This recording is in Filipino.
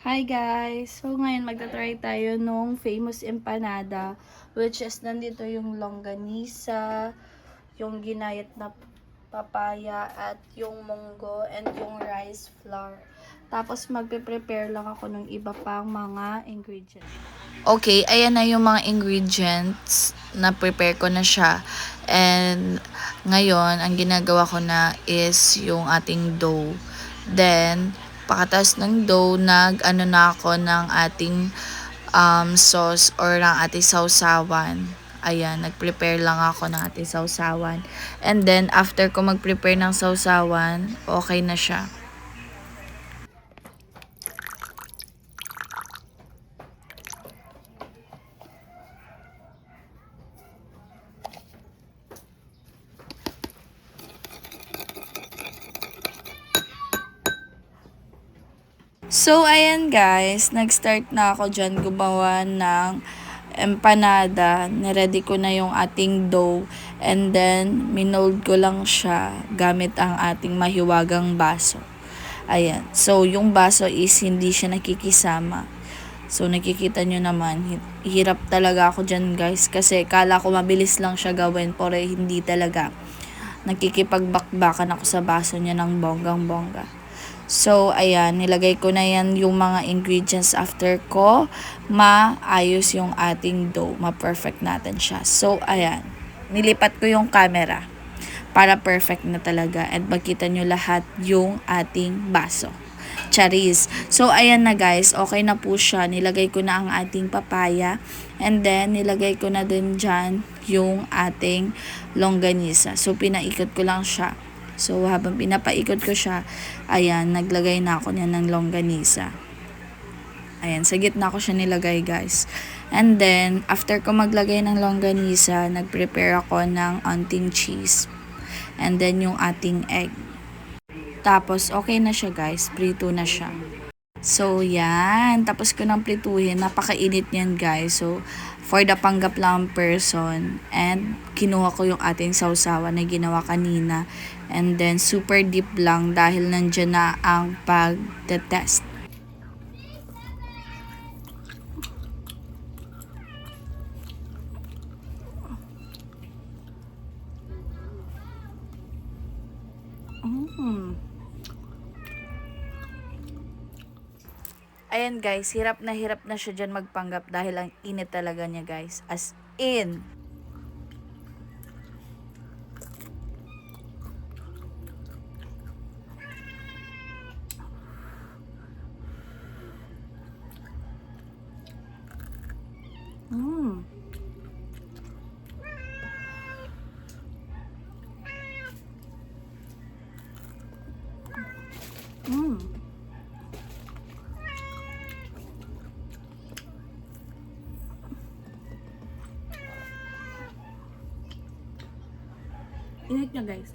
Hi guys! So ngayon magta-try tayo nung famous empanada, which is nandito yung longganisa, yung ginayat na papaya, at yung munggo, and yung rice flour. Tapos magpe-prepare lang ako ng iba pang mga ingredients. Okay, ayan na yung mga ingredients na prepare ko na siya. And ngayon, ang ginagawa ko na is yung ating dough. Then, pakatas ng dough, nag-ano na ako ng ating sauce or ng ating sausawan. Ayan, nag-prepare lang ako ng ating sausawan. And then, after ko mag-prepare ng sausawan, okay na siya. So, ayan guys, nag-start na ako dyan gumawa ng empanada. Niready ko na yung ating dough. And then, minold ko lang siya gamit ang ating mahiwagang baso. Ayan. So, yung baso is hindi siya nakikisama. So, nakikita nyo naman, hirap talaga ako dyan guys. Kasi kala ko mabilis lang siya gawin, pero hindi talaga. Nakikipagbakbakan ako sa baso niya ng bonggang-bongga. So, ayan, nilagay ko na yan yung mga ingredients after ko maayos yung ating dough. Ma-perfect natin siya. So, ayan, nilipat ko yung camera para perfect na talaga at makita nyo lahat yung ating baso. Charis. So, ayan na guys. Okay na po siya. Nilagay ko na ang ating papaya. And then, nilagay ko na din dyan yung ating longganisa. So, pinaikot ko lang siya. So, habang pinapaikot ko siya, ayan, naglagay na ako niyan ng longganisa. Ayan, sa gitna ko siya nilagay guys. And then, after ko maglagay ng longganisa, nag-prepare ako ng onting cheese. And then, yung ating egg. Tapos, okay na siya guys. Prito na siya. So, yan. Tapos ko nang prituhin. Napakainit niyan guys. So, for the panggap lang person. And, kinuha ko yung ating sausawan na ginawa kanina. And then, super deep lang dahil nandyan na ang pag-test. Ayan guys, hirap na siya dyan magpanggap dahil ang init talaga niya guys. As in. Mm. Mm. Init niya guys.